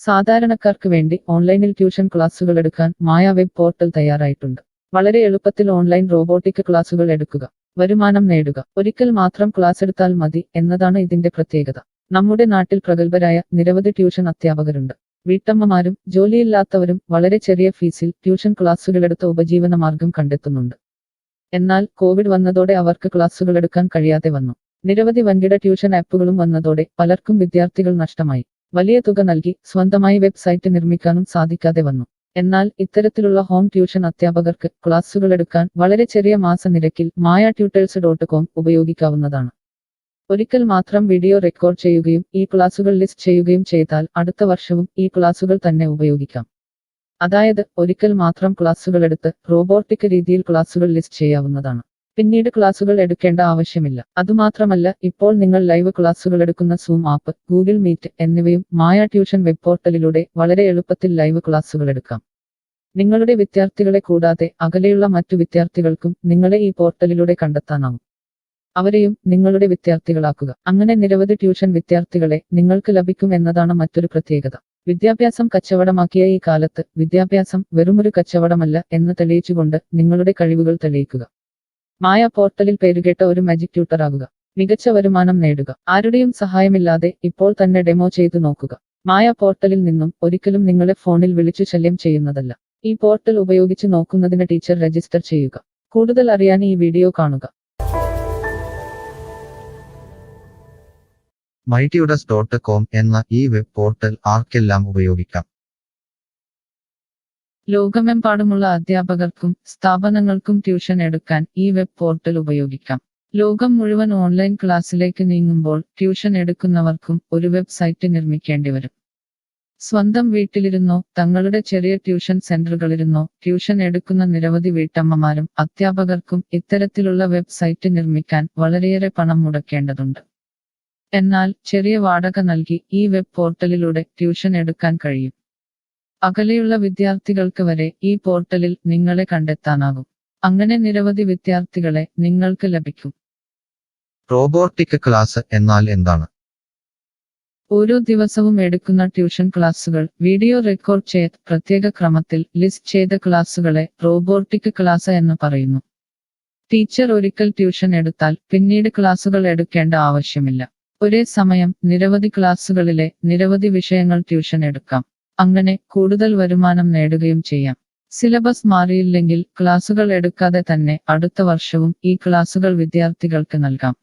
സാധാരണക്കാർക്ക് വേണ്ടി ഓൺലൈനിൽ ട്യൂഷൻ ക്ലാസുകൾ എടുക്കാൻ മായ വെബ് പോർട്ടൽ തയ്യാറായിട്ടുണ്ട്. വളരെ എളുപ്പത്തിൽ ഓൺലൈൻ റോബോട്ടിക് ക്ലാസുകൾ എടുക്കുക, വരുമാനം നേടുക. ഒരിക്കൽ മാത്രം ക്ലാസ് എടുത്താൽ മതി എന്നതാണ് ഇതിന്റെ പ്രത്യേകത. നമ്മുടെ നാട്ടിൽ പ്രഗത്ഭരായ നിരവധി ട്യൂഷൻ അധ്യാപകരുണ്ട്. വീട്ടമ്മമാരും ജോലിയില്ലാത്തവരും വളരെ ചെറിയ ഫീസിൽ ട്യൂഷൻ ക്ലാസുകളെടുത്ത് ഉപജീവന മാർഗം കണ്ടെത്തുന്നുണ്ട്. എന്നാൽ കോവിഡ് വന്നതോടെ അവർക്ക് ക്ലാസുകൾ എടുക്കാൻ കഴിയാതെ വന്നു. നിരവധി വൻകിട ട്യൂഷൻ ആപ്പുകളും വന്നതോടെ പലർക്കും വിദ്യാർത്ഥികൾ നഷ്ടമായി. വലിയ തുക നൽകി സ്വന്തമായി വെബ്സൈറ്റ് നിർമ്മിക്കാനും സാധിക്കാതെ വന്നു. എന്നാൽ ഇത്തരത്തിലുള്ള ഹോം ട്യൂഷൻ അധ്യാപകർക്ക് ക്ലാസുകൾ എടുക്കാൻ വളരെ ചെറിയ മാസ നിരക്കിൽ mayatutors.com ഉപയോഗിക്കാവുന്നതാണ്. ഒരിക്കൽ മാത്രം വീഡിയോ റെക്കോർഡ് ചെയ്യുകയും ഈ ക്ലാസുകൾ ലിസ്റ്റ് ചെയ്യുകയും ചെയ്താൽ അടുത്ത വർഷവും ഈ ക്ലാസുകൾ തന്നെ ഉപയോഗിക്കാം. അതായത് ഒരിക്കൽ മാത്രം ക്ലാസുകൾ എടുത്ത് റോബോട്ടിക് രീതിയിൽ ക്ലാസുകൾ ലിസ്റ്റ് ചെയ്യാവുന്നതാണ്. പിന്നീട് ക്ലാസുകൾ എടുക്കേണ്ട ആവശ്യമില്ല. അതുമാത്രമല്ല, ഇപ്പോൾ നിങ്ങൾ ലൈവ് ക്ലാസുകൾ എടുക്കുന്ന സൂം ആപ്പ്, ഗൂഗിൾ മീറ്റ് എന്നിവയും മായ ട്യൂഷൻ വെബ് പോർട്ടലിലൂടെ വളരെ എളുപ്പത്തിൽ ലൈവ് ക്ലാസുകൾ എടുക്കാം. നിങ്ങളുടെ വിദ്യാർത്ഥികളെ കൂടാതെ അകലെയുള്ള മറ്റു വിദ്യാർത്ഥികൾക്കും നിങ്ങളെ ഈ പോർട്ടലിലൂടെ കണ്ടെത്താനാവും. അവരെയും നിങ്ങളുടെ വിദ്യാർത്ഥികളാക്കുക. അങ്ങനെ നിരവധി ട്യൂഷൻ വിദ്യാർത്ഥികളെ നിങ്ങൾക്ക് ലഭിക്കും എന്നതാണ് മറ്റൊരു പ്രത്യേകത. വിദ്യാഭ്യാസം കച്ചവടമാക്കിയ ഈ കാലത്ത് വിദ്യാഭ്യാസം വെറുമൊരു കച്ചവടമല്ല എന്ന് തെളിയിച്ചുകൊണ്ട് നിങ്ങളുടെ കഴിവുകൾ തെളിയിക്കുക. മായ പോർട്ടലിൽ പേരുകേട്ട ഒരു മാജിക് ട്യൂട്ടർ ആകുക. മികച്ച വരുമാനം നേടുക. ആരുടെയും സഹായമില്ലാതെ ഇപ്പോൾ തന്നെ ഡെമോ ചെയ്തു നോക്കുക. മായ പോർട്ടലിൽ നിന്നും ഒരിക്കലും നിങ്ങളെ ഫോണിൽ വിളിച്ചു ശല്യം ചെയ്യുന്നതല്ല. ഈ പോർട്ടൽ ഉപയോഗിച്ച് നോക്കുന്നതിന് ടീച്ചർ രജിസ്റ്റർ ചെയ്യുക. കൂടുതൽ അറിയാൻ ഈ വീഡിയോ കാണുക. mytutors.com എന്ന ഈ വെബ് പോർട്ടൽ ആർക്കെല്ലാം ഉപയോഗിക്കാം? ലോകമെമ്പാടുമുള്ള അധ്യാപകർക്കും സ്ഥാപനങ്ങൾക്കും ട്യൂഷൻ എടുക്കാൻ ഈ വെബ് പോർട്ടൽ ഉപയോഗിക്കാം. ലോകം മുഴുവൻ ഓൺലൈൻ ക്ലാസ്സിലേക്ക് നീങ്ങുമ്പോൾ ട്യൂഷൻ എടുക്കുന്നവർക്കും ഒരു വെബ്സൈറ്റ് നിർമ്മിക്കേണ്ടി വരും. സ്വന്തം വീട്ടിലിരുന്നോ തങ്ങളുടെ ചെറിയ ട്യൂഷൻ സെന്ററുകളിലിരുന്നോ ട്യൂഷൻ എടുക്കുന്ന നിരവധി വീട്ടമ്മമാരും അധ്യാപകർക്കും ഇത്തരത്തിലുള്ള വെബ്സൈറ്റ് നിർമ്മിക്കാൻ വളരെയേറെ പണം മുടക്കേണ്ടതുണ്ട്. എന്നാൽ ചെറിയ വാടക നൽകി ഈ വെബ് പോർട്ടലിലൂടെ ട്യൂഷൻ എടുക്കാൻ കഴിയും. അകലെയുള്ള വിദ്യാർത്ഥികൾക്ക് വരെ ഈ പോർട്ടലിൽ നിങ്ങളെ കണ്ടെത്താനാകും. അങ്ങനെ നിരവധി വിദ്യാർത്ഥികളെ നിങ്ങൾക്ക് ലഭിക്കും. റോബോട്ടിക് ക്ലാസ് എന്നാൽ എന്താണ്? ഓരോ ദിവസവും എടുക്കുന്ന ട്യൂഷൻ ക്ലാസുകൾ വീഡിയോ റെക്കോർഡ് ചെയ്ത് പ്രത്യേക ക്രമത്തിൽ ലിസ്റ്റ് ചെയ്ത ക്ലാസുകളെ റോബോട്ടിക് ക്ലാസ് എന്ന് പറയുന്നു. ടീച്ചർ ഒരിക്കൽ ട്യൂഷൻ എടുത്താൽ പിന്നീട് ക്ലാസുകൾ എടുക്കേണ്ട ആവശ്യമില്ല. ഒരേ സമയം നിരവധി ക്ലാസുകളിലെ നിരവധി വിഷയങ്ങൾ ട്യൂഷൻ എടുക്കാം. അങ്ങനെ കൂടുതൽ വരുമാനം നേടുകയും ചെയ്യാം. സിലബസ് മാറിയില്ലെങ്കിൽ ക്ലാസുകൾ എടുക്കാതെ തന്നെ അടുത്ത വർഷവും ഈ ക്ലാസുകൾ വിദ്യാർത്ഥികൾക്ക് നൽകാം.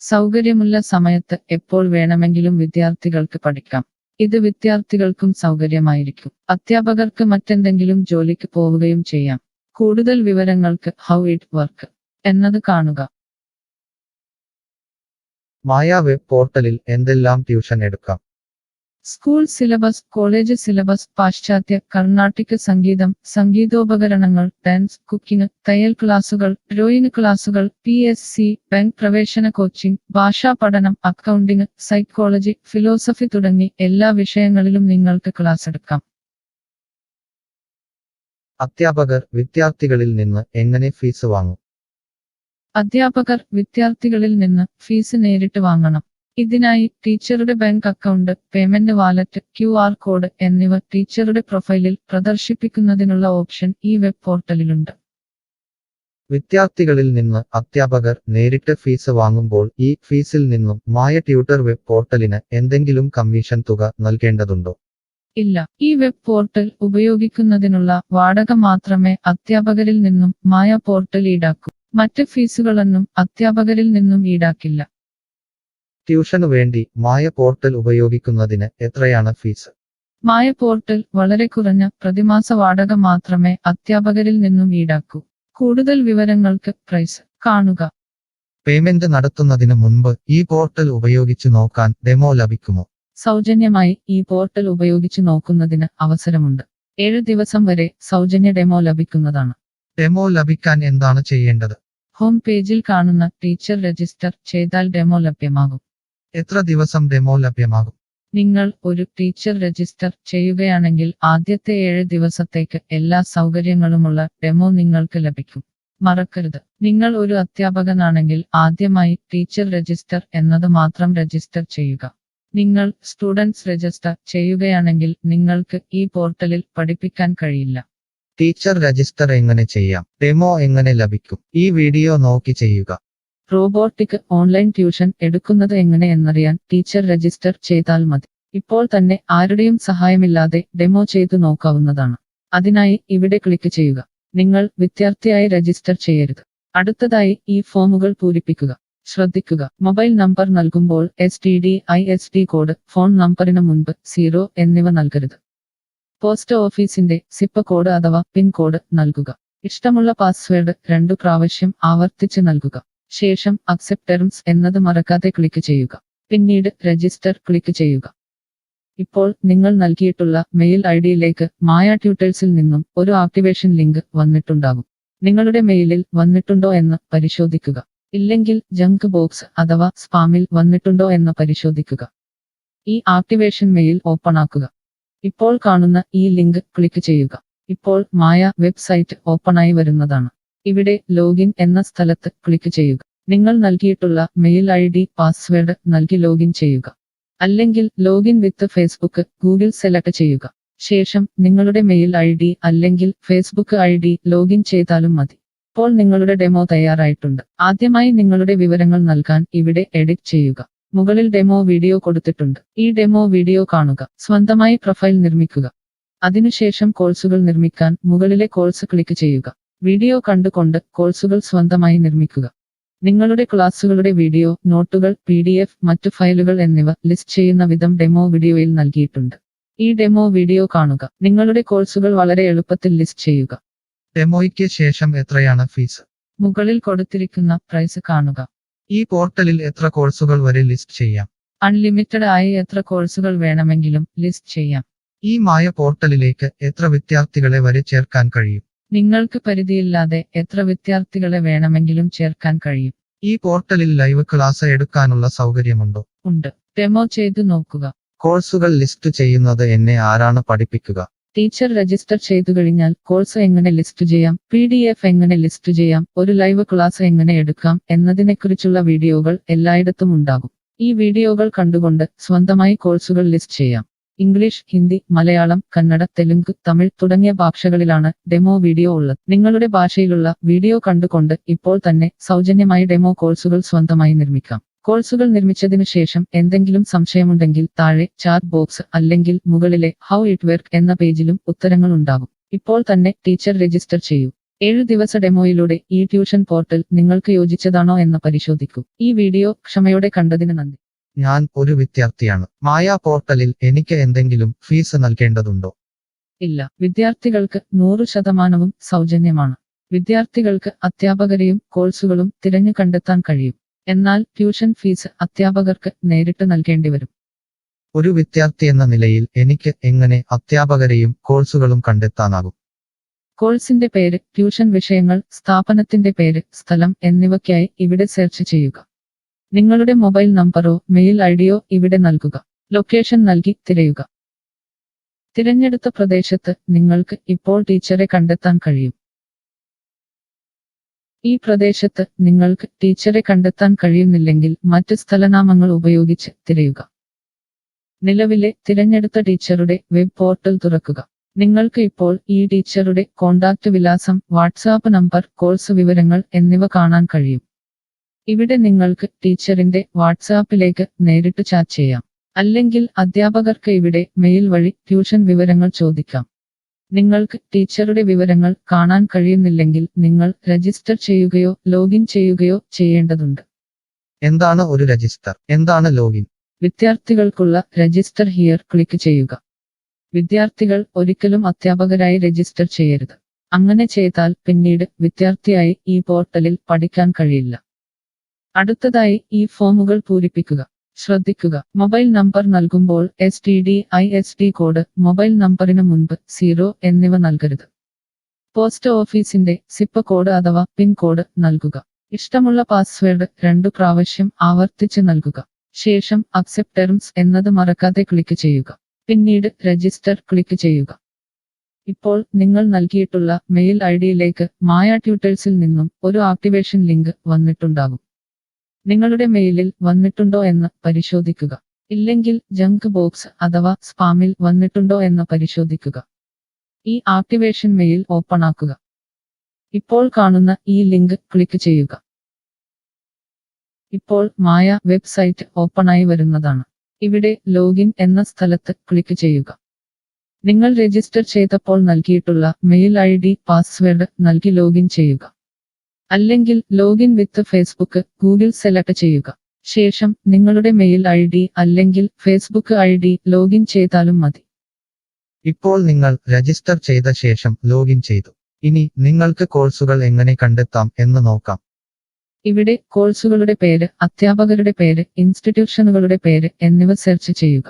സൗകര്യമുള്ള സമയത്ത് എപ്പോൾ വേണമെങ്കിലും വിദ്യാർത്ഥികൾക്ക് പഠിക്കാം. ഇത് വിദ്യാർത്ഥികൾക്കും സൗകര്യമായിരിക്കും. അധ്യാപകർക്ക് മറ്റെന്തെങ്കിലും ജോലിക്ക് പോവുകയും ചെയ്യാം. കൂടുതൽ വിവരങ്ങൾക്ക് ഹൗ ഇറ്റ് വർക്ക് എന്നത് കാണുക. മായ വെബ് പോർട്ടലിൽ എന്തെല്ലാം ട്യൂഷൻ എടുക്കാം? സ്കൂൾ സിലബസ്, കോളേജ് സിലബസ്, പാശ്ചാത്യ, കർണാട്ടിക് സംഗീതം, സംഗീതോപകരണങ്ങൾ, ഡാൻസ്, കുക്കിംഗ്, തയ്യൽ ക്ലാസുകൾ, ഡ്രോയിങ് ക്ലാസുകൾ, PSC, ബാങ്ക് പ്രവേശന കോച്ചിംഗ്, ഭാഷാ പഠനം, അക്കൗണ്ടിംഗ്, സൈക്കോളജി, ഫിലോസഫി തുടങ്ങി എല്ലാ വിഷയങ്ങളിലും നിങ്ങൾക്ക് ക്ലാസ് എടുക്കാം. അധ്യാപകർ വിദ്യാർത്ഥികളിൽ നിന്ന് എങ്ങനെ ഫീസ് വാങ്ങും? അധ്യാപകർ വിദ്യാർത്ഥികളിൽ നിന്ന് ഫീസ് നേരിട്ട് വാങ്ങണം. ഇതിനായി ടീച്ചറുടെ bank account, payment wallet, QR code എന്നിവ ടീച്ചറുടെ പ്രൊഫൈലിൽ പ്രദർശിപ്പിക്കുന്നതിനുള്ള ഓപ്ഷൻ ഈ വെബ് പോർട്ടലിലുണ്ട്. വിദ്യാർത്ഥികളിൽ നിന്ന് അധ്യാപകർ നേരിട്ട് ഫീസ് വാങ്ങുമ്പോൾ ഈ ഫീസിൽ നിന്നും മായ ട്യൂട്ടർ വെബ് പോർട്ടലിന് എന്തെങ്കിലും കമ്മീഷൻ തുക നൽകേണ്ടതുണ്ടോ? ഇല്ല. ഈ വെബ് പോർട്ടൽ ഉപയോഗിക്കുന്നതിനുള്ള വാടക മാത്രമേ അധ്യാപകരിൽ നിന്നും മായ പോർട്ടൽ ഈടാക്കൂ. മറ്റ് ഫീസുകളൊന്നും അധ്യാപകരിൽ നിന്നും ഈടാക്കില്ല. ട്യൂഷനു വേണ്ടി മായ പോർട്ടൽ ഉപയോഗിക്കുന്നതിന് എത്രയാണ് ഫീസ്? മായ പോർട്ടൽ വളരെ കുറഞ്ഞ പ്രതിമാസ വാടക മാത്രമേ അധ്യാപകരിൽ നിന്നും ഈടാക്കൂ. കൂടുതൽ വിവരങ്ങൾക്ക് പ്രൈസ് കാണുക. പേയ്മെന്റ് നടത്തുന്നതിന് മുൻപ് ഈ പോർട്ടൽ ഉപയോഗിച്ചു നോക്കാൻ ഡെമോ ലഭിക്കുമോ? സൗജന്യമായി ഈ പോർട്ടൽ ഉപയോഗിച്ചു നോക്കുന്നതിന് അവസരമുണ്ട്. 7 ദിവസം വരെ സൗജന്യ ഡെമോ ലഭിക്കുന്നതാണ്. ഡെമോ ലഭിക്കാൻ എന്താണ് ചെയ്യേണ്ടത്? ഹോം പേജിൽ കാണുന്ന ടീച്ചർ രജിസ്റ്റർ ചെയ്താൽ ഡെമോ ലഭ്യമാകും. എത്ര ദിവസം ഡെമോ ലഭ്യമാകും? നിങ്ങൾ ഒരു ടീച്ചർ രജിസ്റ്റർ ചെയ്യുകയാണെങ്കിൽ ആദ്യത്തെ 7 ദിവസത്തേക്ക് എല്ലാ സൗകര്യങ്ങളുമുള്ള ഡെമോ നിങ്ങൾക്ക് ലഭിക്കും. മറക്കരുത്, നിങ്ങൾ ഒരു അധ്യാപകനാണെങ്കിൽ ആദ്യമായി ടീച്ചർ രജിസ്റ്റർ എന്നത് മാത്രം രജിസ്റ്റർ ചെയ്യുക. നിങ്ങൾ സ്റ്റുഡൻസ് രജിസ്റ്റർ ചെയ്യുകയാണെങ്കിൽ നിങ്ങൾക്ക് ഈ പോർട്ടലിൽ പഠിപ്പിക്കാൻ കഴിയില്ല. ടീച്ചർ രജിസ്റ്റർ എങ്ങനെ ചെയ്യാം? ഡെമോ എങ്ങനെ ലഭിക്കും? ഈ വീഡിയോ നോക്കി ചെയ്യുക. റോബോട്ടിക് ഓൺലൈൻ ട്യൂഷൻ എടുക്കുന്നത് എങ്ങനെ എന്നറിയാൻ ടീച്ചർ രജിസ്റ്റർ ചെയ്താൽ മതി. ഇപ്പോൾ തന്നെ ആരുടെയും സഹായമില്ലാതെ ഡെമോ ചെയ്തു നോക്കാവുന്നതാണ്. അതിനായി ഇവിടെ ക്ലിക്ക് ചെയ്യുക. നിങ്ങൾ വിദ്യാർത്ഥിയായി രജിസ്റ്റർ ചെയ്യരുത്. അടുത്തതായി ഈ ഫോമുകൾ പൂരിപ്പിക്കുക. ശ്രദ്ധിക്കുക, മൊബൈൽ നമ്പർ നൽകുമ്പോൾ STD/ISD കോഡ്, ഫോൺ നമ്പറിന് മുൻപ് 0 എന്നിവ നൽകരുത്. പോസ്റ്റ് ഓഫീസിന്റെ സിപ്പ് കോഡ് അഥവാ പിൻ കോഡ് നൽകുക. ഇഷ്ടമുള്ള പാസ്വേഡ് 2 പ്രാവശ്യം ആവർത്തിച്ച് നൽകുക. ശേഷം അക്സെപ്റ്റ് ടെർംസ് എന്നത് മറക്കാതെ ക്ലിക്ക് ചെയ്യുക. പിന്നീട് രജിസ്റ്റർ ക്ലിക്ക് ചെയ്യുക. ഇപ്പോൾ നിങ്ങൾ നൽകിയിട്ടുള്ള മെയിൽ ഐഡിയിലേക്ക് മായ ട്യൂട്ടേഴ്സിൽ നിന്നും ഒരു ആക്ടിവേഷൻ ലിങ്ക് വന്നിട്ടുണ്ടാകും. നിങ്ങളുടെ മെയിലിൽ വന്നിട്ടുണ്ടോ എന്ന് പരിശോധിക്കുക. ഇല്ലെങ്കിൽ ജങ്ക് ബോക്സ് അഥവാ സ്പാമിൽ വന്നിട്ടുണ്ടോ എന്ന് പരിശോധിക്കുക. ഈ ആക്ടിവേഷൻ മെയിൽ ഓപ്പൺ ആക്കുക. ഇപ്പോൾ കാണുന്ന ഈ ലിങ്ക് ക്ലിക്ക് ചെയ്യുക. ഇപ്പോൾ മായ വെബ്സൈറ്റ് ഓപ്പണായി വരുന്നതാണ്. ഇവിടെ ലോഗിൻ എന്ന സ്ഥലത്ത് ക്ലിക്ക് ചെയ്യുക. നിങ്ങൾ നൽകിയിട്ടുള്ള മെയിൽ ID, പാസ്വേഡ് നൽകി ലോഗിൻ ചെയ്യുക. അല്ലെങ്കിൽ ലോഗിൻ വിത്ത് ഫേസ്ബുക്ക്, ഗൂഗിൾ സെലക്ട് ചെയ്യുക. ശേഷം നിങ്ങളുടെ മെയിൽ ID അല്ലെങ്കിൽ ഫേസ്ബുക്ക് ID ലോഗിൻ ചെയ്താലും മതി. ഇപ്പോൾ നിങ്ങളുടെ ഡെമോ തയ്യാറായിട്ടുണ്ട്. ആദ്യമായി നിങ്ങളുടെ വിവരങ്ങൾ നൽകാൻ ഇവിടെ എഡിറ്റ് ചെയ്യുക. മുകളിൽ ഡെമോ വീഡിയോ കൊടുത്തിട്ടുണ്ട്. ഈ ഡെമോ വീഡിയോ കാണുക. സ്വന്തമായി പ്രൊഫൈൽ നിർമ്മിക്കുക. അതിനുശേഷം കോഴ്സുകൾ നിർമ്മിക്കാൻ മുകളിലെ കോഴ്സ് ക്ലിക്ക് ചെയ്യുക. വീഡിയോ കണ്ടുകൊണ്ട് കോഴ്സുകൾ സ്വന്തമായി നിർമ്മിക്കുക. നിങ്ങളുടെ ക്ലാസുകളുടെ വീഡിയോ, നോട്ടുകൾ, PDF, മറ്റു ഫയലുകൾ എന്നിവ ലിസ്റ്റ് ചെയ്യുന്ന വിധം ഡെമോ വീഡിയോയിൽ നൽകിയിട്ടുണ്ട്. ഈ ഡെമോ വീഡിയോ കാണുക. നിങ്ങളുടെ കോഴ്സുകൾ വളരെ എളുപ്പത്തിൽ ലിസ്റ്റ് ചെയ്യുക. ഡെമോയ്ക്ക് ശേഷം എത്രയാണ് ഫീസ്? മുകളിൽ കൊടുത്തിരിക്കുന്ന പ്രൈസ് കാണുക. ഈ പോർട്ടലിൽ എത്ര കോഴ്സുകൾ വരെ ലിസ്റ്റ് ചെയ്യാം? അൺലിമിറ്റഡ് ആയി എത്ര കോഴ്സുകൾ വേണമെങ്കിലും ലിസ്റ്റ് ചെയ്യാം. ഈ മായ പോർട്ടലിലേക്ക് എത്ര വിദ്യാർത്ഥികളെ വരെ ചേർക്കാൻ കഴിയും? നിങ്ങൾക്ക് പരിധിയില്ലാതെ എത്ര വിദ്യാർത്ഥികളെ വേണമെങ്കിലും ചേർക്കാൻ കഴിയും. ഈ പോർട്ടലിൽ ലൈവ് ക്ലാസ് എടുക്കാനുള്ള സൗകര്യമുണ്ടോ? ഉണ്ട്. ഡെമോ ചെയ്തു നോക്കുക. കോഴ്സുകൾ ലിസ്റ്റ് ചെയ്യുന്നത് എന്നെ ആരാണ് പഠിപ്പിക്കുക? ടീച്ചർ രജിസ്റ്റർ ചെയ്തു കഴിഞ്ഞാൽ കോഴ്സ് എങ്ങനെ ലിസ്റ്റ് ചെയ്യാം, PDF എങ്ങനെ ലിസ്റ്റ് ചെയ്യാം, ഒരു ലൈവ് ക്ലാസ് എങ്ങനെ എടുക്കാം എന്നതിനെക്കുറിച്ചുള്ള വീഡിയോകൾ എല്ലായിടത്തും ഉണ്ടാകും. ഈ വീഡിയോകൾ കണ്ടുകൊണ്ട് സ്വന്തമായി കോഴ്സുകൾ ലിസ്റ്റ് ചെയ്യാം. ഇംഗ്ലീഷ്, ഹിന്ദി, മലയാളം, കന്നഡ, തെലുങ്ക്, തമിഴ് തുടങ്ങിയ ഭാഷകളിലാണ് ഡെമോ വീഡിയോ ഉള്ളത്. നിങ്ങളുടെ ഭാഷയിലുള്ള വീഡിയോ കണ്ടുകൊണ്ട് ഇപ്പോൾ തന്നെ സൗജന്യമായി ഡെമോ കോഴ്സുകൾ സ്വന്തമായി നിർമ്മിക്കാം. കോഴ്സുകൾ നിർമ്മിച്ചതിനു ശേഷം എന്തെങ്കിലും സംശയമുണ്ടെങ്കിൽ താഴെ ചാറ്റ് ബോക്സ് അല്ലെങ്കിൽ മുകളിലെ ഹൗ ഇറ്റ് വർക്ക് എന്ന പേജിലും ഉത്തരങ്ങൾ ഉണ്ടാകും. ഇപ്പോൾ തന്നെ ടീച്ചർ രജിസ്റ്റർ ചെയ്യൂ. 7 ദിവസ ഡെമോയിലൂടെ ഈ ട്യൂഷൻ പോർട്ടൽ നിങ്ങൾക്ക് യോജിച്ചതാണോ എന്ന് പരിശോധിക്കൂ. ഈ വീഡിയോ ക്ഷമയോടെ കണ്ടതിന് നന്ദി. ഞാൻ ഒരു വിദ്യാർത്ഥിയാണ്. മായ പോർട്ടലിൽ എനിക്ക് എന്തെങ്കിലും ഫീസ് നൽകേണ്ടതുണ്ടോ? ഇല്ല. വിദ്യാർത്ഥികൾക്ക് 100% സൗജന്യമാണ്. വിദ്യാർത്ഥികൾക്ക് അധ്യാപകരെയും കോഴ്സുകളും തിരഞ്ഞു കണ്ടെത്താൻ കഴിയും. എന്നാൽ ട്യൂഷൻ ഫീസ് അധ്യാപകർക്ക് നേരിട്ട് നൽകേണ്ടി വരും. ഒരു വിദ്യാർത്ഥി എന്ന നിലയിൽ എനിക്ക് എങ്ങനെ അധ്യാപകരെയും കോഴ്സുകളും കണ്ടെത്താനാകും? കോഴ്സിന്റെ പേര്, ട്യൂഷൻ വിഷയങ്ങൾ, സ്ഥാപനത്തിന്റെ പേര്, സ്ഥലം എന്നിവയ്ക്കായി ഇവിടെ സെർച്ച് ചെയ്യുക. നിങ്ങളുടെ മൊബൈൽ നമ്പറോ മെയിൽ ഐഡിയോ ഇവിടെ നൽകുക. ലൊക്കേഷൻ നൽകി തിരയുക. തിരഞ്ഞെടുത്ത പ്രദേശത്ത് നിങ്ങൾക്ക് ഇപ്പോൾ ടീച്ചറെ കണ്ടെത്താൻ കഴിയും. ഈ പ്രദേശത്ത് നിങ്ങൾക്ക് ടീച്ചറെ കണ്ടെത്താൻ കഴിയുന്നില്ലെങ്കിൽ മറ്റ് സ്ഥലനാമങ്ങൾ ഉപയോഗിച്ച് തിരയുക. നിലവിലെ തിരഞ്ഞെടുത്ത ടീച്ചറുടെ വെബ് പോർട്ടൽ തുറക്കുക. നിങ്ങൾക്ക് ഇപ്പോൾ ഈ ടീച്ചറുടെ കോൺടാക്റ്റ് വിലാസം, വാട്സാപ്പ് നമ്പർ, കോഴ്സ് വിവരങ്ങൾ എന്നിവ കാണാൻ കഴിയും. ഇവിടെ നിങ്ങൾക്ക് ടീച്ചറിന്റെ വാട്സാപ്പിലേക്ക് നേരിട്ട് ചാറ്റ് ചെയ്യാം. അല്ലെങ്കിൽ അധ്യാപകർക്ക് ഇവിടെ മെയിൽ വഴി ട്യൂഷൻ വിവരങ്ങൾ ചോദിക്കാം. നിങ്ങൾക്ക് ടീച്ചറുടെ വിവരങ്ങൾ കാണാൻ കഴിയുന്നില്ലെങ്കിൽ നിങ്ങൾ രജിസ്റ്റർ ചെയ്യുകയോ ലോഗിൻ ചെയ്യുകയോ ചെയ്യേണ്ടതുണ്ട്. എന്താണ് ഒരു രജിസ്റ്റർ? എന്താണ് ലോഗിൻ? വിദ്യാർത്ഥികൾക്കുള്ള രജിസ്റ്റർ ഹിയർ ക്ലിക്ക് ചെയ്യുക. വിദ്യാർത്ഥികൾ ഒരിക്കലും അധ്യാപകരായി രജിസ്റ്റർ ചെയ്യരുത്. അങ്ങനെ ചെയ്താൽ പിന്നീട് വിദ്യാർത്ഥിയായി ഈ പോർട്ടലിൽ പഠിക്കാൻ കഴിയില്ല. അടുത്തതായി ഈ ഫോമുകൾ പൂരിപ്പിക്കുക. ശ്രദ്ധിക്കുക, മൊബൈൽ നമ്പർ നൽകുമ്പോൾ STD/ISD കോഡ്, മൊബൈൽ നമ്പറിന് മുൻപ് 0 എന്നിവ നൽകരുത്. പോസ്റ്റ് ഓഫീസിന്റെ സിപ്പ് കോഡ് അഥവാ പിൻ കോഡ് നൽകുക. ഇഷ്ടമുള്ള പാസ്വേഡ് 2 പ്രാവശ്യം ആവർത്തിച്ച് നൽകുക. ശേഷം അക്സെപ്റ്റ് ടെർംസ് എന്നത് മറക്കാതെ ക്ലിക്ക് ചെയ്യുക. പിന്നീട് രജിസ്റ്റർ ക്ലിക്ക് ചെയ്യുക. ഇപ്പോൾ നിങ്ങൾ നൽകിയിട്ടുള്ള മെയിൽ ഐഡിയിലേക്ക് മായ ട്യൂട്ടേഴ്സിൽ നിന്നും ഒരു ആക്ടിവേഷൻ ലിങ്ക് വന്നിട്ടുണ്ടാകും. നിങ്ങളുടെ മെയിലിൽ വന്നിട്ടുണ്ടോ എന്ന് പരിശോധിക്കുക. ഇല്ലെങ്കിൽ ജങ്ക് ബോക്സ് അഥവാ സ്പാമിൽ വന്നിട്ടുണ്ടോ എന്ന് പരിശോധിക്കുക. ഈ ആക്ടിവേഷൻ മെയിൽ ഓപ്പൺ ആക്കുക. ഇപ്പോൾ കാണുന്ന ഈ ലിങ്ക് ക്ലിക്ക് ചെയ്യുക. ഇപ്പോൾ മായ വെബ്സൈറ്റ് ഓപ്പണായി വരുന്നതാണ്. ഇവിടെ ലോഗിൻ എന്ന സ്ഥലത്ത് ക്ലിക്ക് ചെയ്യുക. നിങ്ങൾ രജിസ്റ്റർ ചെയ്തപ്പോൾ നൽകിയിട്ടുള്ള മെയിൽ ID പാസ്വേഡ് നൽകി ലോഗിൻ ചെയ്യുക. അല്ലെങ്കിൽ ലോഗിൻ വിത്ത് ഫേസ്ബുക്ക് ഗൂഗിൾ സെലക്ട് ചെയ്യുക. ശേഷം നിങ്ങളുടെ മെയിൽ ID അല്ലെങ്കിൽ ഫേസ്ബുക്ക് ID ലോഗിൻ ചെയ്താലും മതി. ഇപ്പോൾ നിങ്ങൾ രജിസ്റ്റർ ചെയ്ത ശേഷം ലോഗിൻ ചെയ്തു. ഇനി നിങ്ങൾക്ക് കോഴ്സുകൾ എങ്ങനെ കണ്ടെത്താം എന്ന് നോക്കാം. ഇവിടെ കോഴ്സുകളുടെ പേര്, അധ്യാപകരുടെ പേര്, ഇൻസ്റ്റിറ്റ്യൂഷനുകളുടെ പേര് എന്നിവ സെർച്ച് ചെയ്യുക.